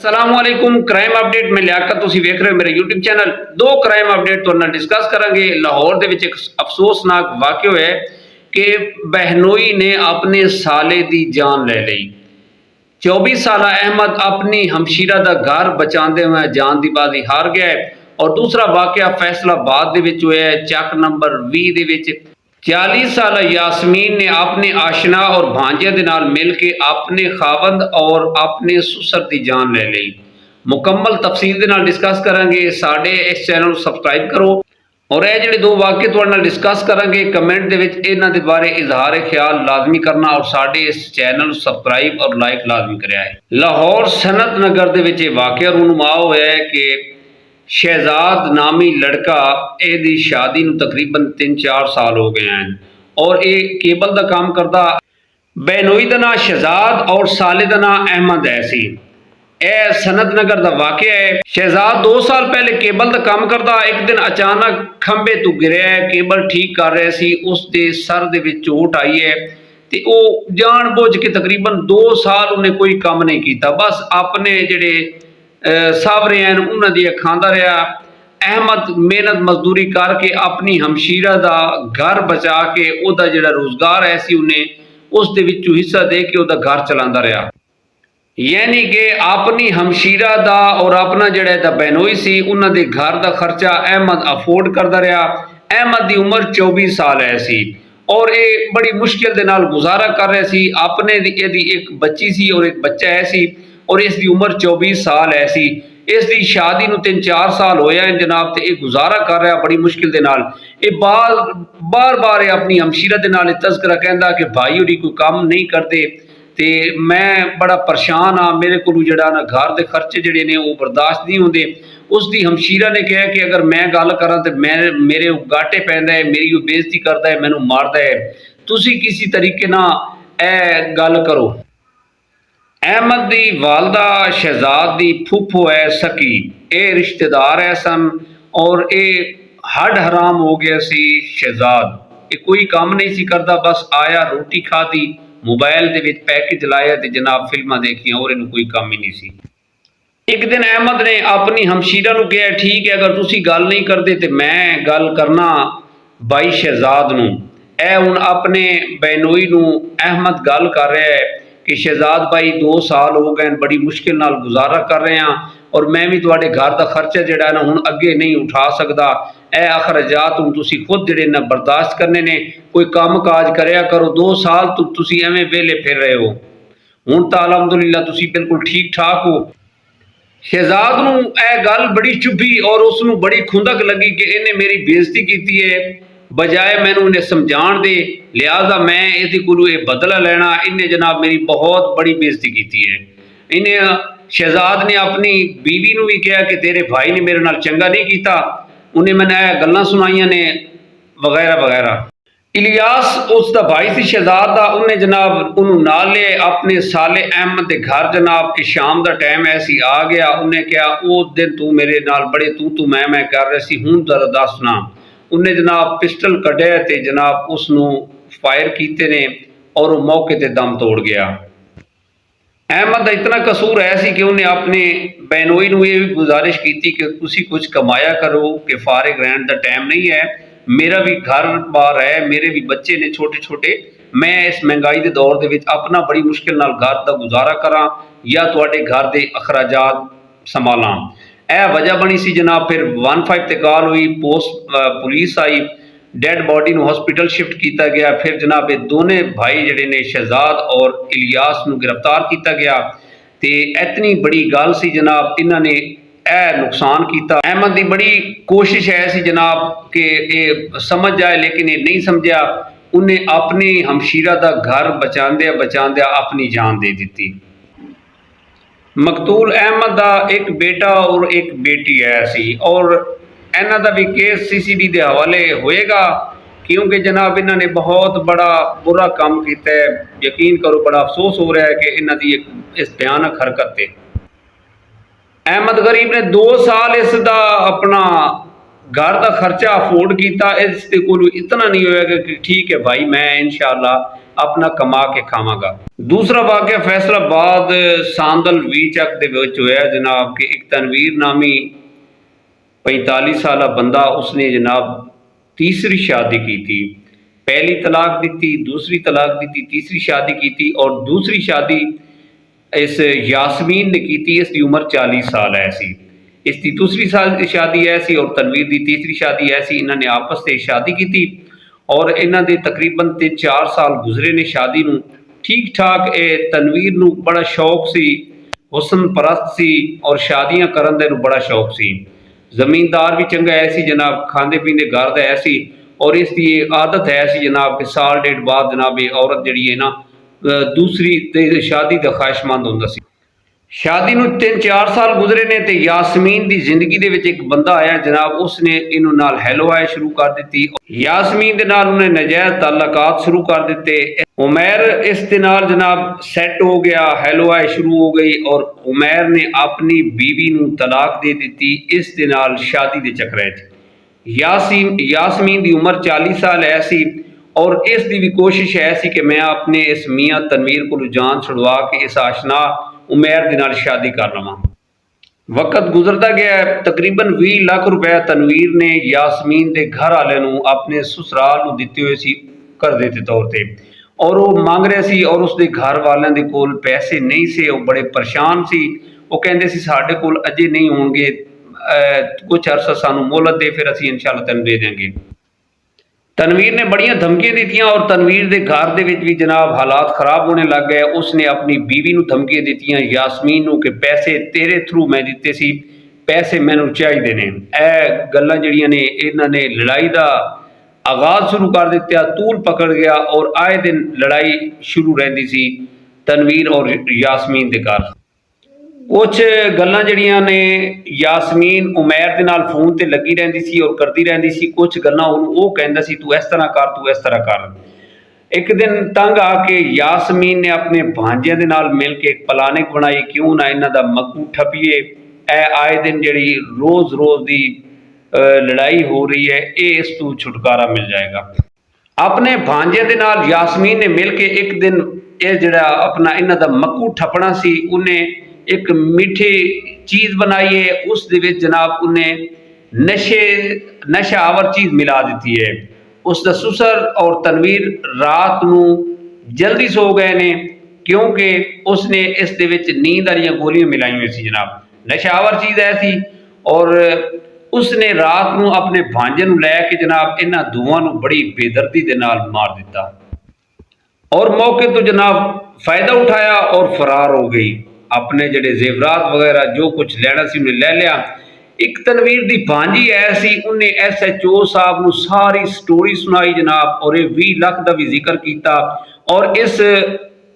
असलामुअलैकुम crime update में लियाकत तुसीं वेख रहे हो मेरे यूट्यूब चैनल। दो क्राइम अपडेट तुहाडे नाल डिस्कस करांगे। लाहौर दे विच एक अफसोसनाक वाक़या होया है कि बहनोई ने अपने साले दी जान ले लई। 24 साला अहमद अपनी हमशीरा दा घर बचाते हुए जान दी बाजी हार गया है। और दूसरा वाक़या फैसलाबाद दे विच होया है, चक नंबर 20 दे विच 40 साला यासमीन ने अपने आशना और भांजे दे नाल मिल के अपने खावंद और अपने सुसर की जान ले ली। मुकम्मल तफसील दे नाल डिस्कस करांगे। साडे इस चैनल को सबसक्राइब करो और ये जिहड़े दो वाक़े तुहाडे नाल डिस्कस करांगे कमेंट दे विच इन्हां दे बारे इजहार ख्याल लाजमी करना और साडे इस चैनल को सबसक्राइब और लाइक लाजमी करिया है। लाहौर सनत नगर दे विच वाक़या रूनुमा होया है कि शहजाद नामी लड़का एदी शादी नूं तकरीबन 3-4 साल हो गए हैं और ये केबल का काम करता। बहनोई का नाम शहजाद और साले का नाम अहमद है सी। यह सनत नगर का वाक़या है। शहजाद 2 साल पहले केबल का काम करता। एक दिन अचानक खंबे तो गिरया है, केबल ठीक कर रहे सी, उसके सर दे विच चोट आई है ते वो जान बुझ के तकरीबन 2 साल उन्हें कोई काम नहीं किया, बस अपने जिहड़े सावरे हैं उन्होंने खांदा रहा। अहमद मेहनत मजदूरी करके अपनी हमशीरा का घर बचा के उहदा जिहड़ा रोजगार है सी उन्हें उस दे विचों हिस्सा दे के उहदा घर चलांदा रहा। यानी कि अपनी हमशीरा का और अपना जिहड़ा बहनोई सी उन्हां दे घर का खर्चा अहमद अफोर्ड करता रहा। अहमद की उम्र 24 साल है सी और ये बड़ी मुश्किल दे नाल गुजारा कर रहे सी। अपने दी एक बच्ची सी और एक बच्चा है सी और इसकी उम्र 24 साल है सी। इसकी शादी नूं 3-4 साल होया है जनाब ते ये गुजारा कर रहा बड़ी मुश्किल दे नाल। ये बार बार अपनी हमशीरा दे नाल तज़किरा कहंदा कि भाई होरी कोई काम नहीं करते ते मैं बड़ा परेशान हाँ, मेरे को जिहड़ा ना घर के खर्चे जिहड़े ने वो बर्दाश्त नहीं होंदे। उसकी हमशीरा ने कहा कि अगर मैं गल करा तो मैं मेरे गाटे पैंदा है, मेरी बेइज्जती करता है, मैनू मारदा है, तुसी किसी तरीके ना ए गल करो। अहमद की वालदा शहजाद की फूफो है सकी, ये रिश्तेदार है सन और ये हड हराम हो गया सी। शहजाद ये कोई काम नहीं सी करता, बस आया रोटी खाधी, मोबाइल दे विच पैकेज लाया ते जनाब फिल्मां देखियां और इन्हूं कोई काम ही नहीं सी। एक दिन अहमद ने अपनी हमशीरा नूं कहा, ठीक है अगर तुसी गल नहीं करते तो मैं गल करना भाई शहजाद नूं। ए हुण अपने बहनोई नूं अहमद गल कर रहा है कि शहजाद भाई 2 साल हो गए बड़ी मुश्किल नाल गुजारा कर रहे हैं और मैं भी तुहाडे घर का खर्चा जिहड़ा ना हुण अगे नहीं उठा सकदा। ए अखराजात हुण तुसी खुद जिहड़े ना बर्दाश्त करने ने, कोई काम काज करया करो। 2 साल तो तुसी एवें वेले फिर रहे हो, हुण तां अलहमदुलिल्लाह तुसी बिल्कुल ठीक ठाक हो। शहजाद नूं ए गल बड़ी चुभी और उसनूं बड़ी खुंदक लगी कि इन्हें मेरी बेइज्जती की है, बजाय मैनू इन्हें समझाण दे, लिहाजा मैं इहदे कोलों ये बदला लेना। इन्हें जनाब मेरी बहुत बड़ी बेइज्जती की है। इन्हें शहजाद ने अपनी बीवी नूं भी कहा कि तेरे भाई ने मेरे नाल चंगा नहीं किया, उन्हें मैंने गल्लां सुनाइयां ने वगैरह वगैरह। इलियास उसका भाई सी शहजाद का, उन्हें जनाब उन्होंने नाल ले अपने साले अहमद के घर। जनाब कि शाम का टाइम ऐसी आ गया, उन्हें कहा वो दिन तू मेरे नाल बड़े तू मैं कर रहे सी, हूँ जरा दस ना। उन्हें जनाब पिस्टल कढ़िया ते जनाब उसनूं फायर किए ने और वो मौके ते दम तोड़ गया। अहमद का इतना कसूर है सी कि उन्हें अपने बहनोई नूं ये भी गुजारिश की कि तुसी कुछ कमाया करो कि फारिग रहने का टाइम नहीं है, मेरा भी घर बार है, मेरे भी बच्चे ने छोटे छोटे, मैं इस महंगाई के दौर के विच अपना बड़ी मुश्किल नाल घर का गुजारा करा या तुहाडे घर के अखराजात संभाला। यह वजह बनी सी जनाब। फिर 15 ते कॉल हुई, पुलिस आई, डेड बॉडी नूं हॉस्पिटल शिफ्ट किया गया। फिर जनाब ये दोने भाई जिहड़े ने शहजाद और इलियास नूं गिरफ्तार किया गया। तो इतनी बड़ी गल सी जनाब, इन्होंने यह नुकसान किया। अहमद की बड़ी कोशिश है सी जनाब कि ये समझ जाए, लेकिन ये नहीं समझा। उन्हें अपनी हमशीरा का घर बचांदे अपनी जान दे दी। मकतूल अहमद का एक बेटा और एक बेटी है सी और इन्हां दा भी केस CCD के हवाले होएगा, क्योंकि जनाब इन्होंने बहुत बड़ा बुरा काम किया है। यकीन करो बड़ा अफसोस हो रहा है कि इन्हां दी इस भयानक हरकत है। अहमद गरीब ने 2 साल इसका अपना घर का खर्चा अफोर्ड किया, इसके कोल इतना नहीं होएगा कि ठीक है भाई मैं इंशाअल्लाह ਆਪਣਾ ਕਮਾ ਕੇ ਖਾਵਾਂਗਾ। ਦੂਸਰਾ ਵਾਕਿਆ ਫੈਸਲਾਬਾਦ ਸਾਂਦਲ ਵੀ ਚੱਕ ਦੇ ਵਿੱਚ ਹੋਇਆ ਜਨਾਬ ਕਿ ਇੱਕ ਤਨਵੀਰ ਨਾਮੀ 45 ਸਾਲਾ ਬੰਦਾ उसने जनाब तीसरी शादी की थी। पहली तलाक दी थी, दूसरी तलाक दी थी, तीसरी शादी की थी और दूसरी शादी इस यासमीन ने की थी। इसकी उम्र 40 साल है सी। इसकी दूसरी साल शादी ऐसी और तनवीर की तीसरी शादी ऐसी। इन्होंने आपस से शादी की थी और इन्हों के तकरीबन 4 साल गुजरे ने शादी नूं ठीक ठाक। तनवीर नूं बड़ा शौक सी, हुसन परस्त सी और शादियां करन दे नूं बड़ा शौक सी। जमींदार भी चंगा है सी जनाब, खांदे पींदे घर दा है सी और इसकी आदत है सी जनाब कि साल डेढ़ बाद जनाब ये औरत जिहड़ी है ना दूसरी ते शादी दा ख्वाहिशमंद हुंदा सी। शादी नूं 3-4 साल गुजरे ने ते यासमीन दी जिंदगी दे विच एक बंदा आया जनाब, उसने इन्हू नाल हैलो हाय शुरू कर दित्ती। यासमीन दे नाल उन्हें नजायज़ ताल्लुकात शुरू कर दिते। उमैर इस दे नाल जनाब सैट हो गया, हैलो हाय शुरू हो गई और उमैर ने अपनी बीवी नूं तलाक दे दित्ती इस दे नाल शादी दे चक्कर च। यासमीन दी उम्र 40 साल है सी और इस दी भी कोशिश है सी कि मैं अपने इस मियाँ तनवीर को जान छुड़वा के इस आशना उमैर दे नाल शादी कर लवां। वक्त गुजरता गया, तकरीबन 20 लाख रुपए तनवीर ने यासमीन के घर वाले नूं अपने ससुराल नूं दिते हुए सी कर्जे के तौर पर और वो मांग रहे सी और उसके घर वालों के कोल पैसे नहीं से। वो बड़े परेशान सी। वो कहते सी साडे कोल अजे नहीं होणगे, कुछ अरसा सानू मोहलत दे, फिर असीं इंशाअल्लाह तैनूं दे देंगे। तनवीर ने बड़ियां धमकियां दित्तियां और तनवीर के घर दे विच भी जनाब हालात खराब होने लग गए। उसने अपनी बीवी नूं धमकियां दित्तियां यासमीन नूं कि पैसे तेरे थ्रू मैं दिते सी, पैसे मैनूं चाहिए ने। ਇਹ गल्लां जिहड़ियां ने इन्हां ने लड़ाई का आगाज शुरू कर दिता, तूल पकड़ गया और आए दिन लड़ाई शुरू रहिंदी सी तनवीर और यासमीन के घर। कुछ गल्लां जिहड़ियां ने यासमीन उमैर दे नाल फोन ते लगी रहिंदी सी और करती रहिंदी सी। कुछ गल्लां ओह कहंदा सी तू इस तरह कर, तू इस तरह कर। एक दिन तंग आके यासमीन ने अपने भांजे दे नाल मिल के एक प्लानिंग बनाई, क्यों ना इन्हां दा मक्कू ठप्पीए। आए दिन जिहड़ी रोज़ रोज़ दी लड़ाई हो रही है, ये इस तू छुटकारा मिल जाएगा। अपने भांजे दे नाल यासमीन ने मिल के एक दिन ये जिहड़ा अपना इन्हां दा मक्कू ठप्पना सी, उन्हें एक मीठी चीज़ बनाई है। उस दे विच जनाब उन्हें नशावर चीज़ मिला दी है। उसका ससुर और तनवीर रात नूं जल्दी सो गए ने क्योंकि उसने इस दे विच नींद वाली गोलियां मिलाई हुई सी जनाब, नशावर चीज़ ऐसी। और उसने रात नूं अपने भांजे नूं लैके जनाब इन्हां दोवां नूं बड़ी बेदर्दी दे नाल मार दिता और मौके तो जनाब फायदा उठाया और फरार हो गई। अपने जिहड़े जेवरात वगैरह जो कुछ लैना सी उन्हें लै लिया। एक तनवीर दी भांजी ऐसी, उन्हें SHO साहब नूं सारी स्टोरी सुनाई जनाब और 20 लाख का भी जिक्र किया और इस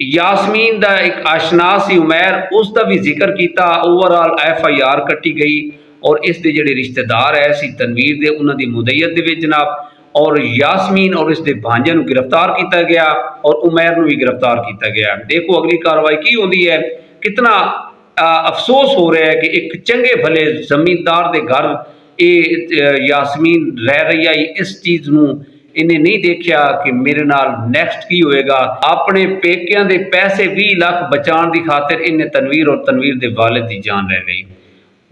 यासमीन का एक आशना सी उमैर, उसका भी जिक्र किया। ओवरऑल FIR कट्टी गई और इस दे जिहड़े रिश्तेदार है सी तनवीर दे, उन्हां दी मुदैयत दे विच जनाब और यासमीन और इसके भांजे नूं गिरफ्तार किया गया और उमैर नूं भी गिरफ्तार किया गया। देखो अगली कार्रवाई की होती है। कितना अफसोस हो रहा है कि एक चंगे भले जमींदार के घर ये यासमीन रह रही है। इस चीज़ नूं इन्हें नहीं देखा कि मेरे नाल नैक्सट की होएगा। अपने पेकियां दे पैसे 20 लाख बचाने की खातिर इन्हें तनवीर और तनवीर के वालिद की जान ले ली।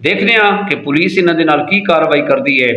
देखने कि पुलिस इन्हां दे नाल की कार्रवाई करती है।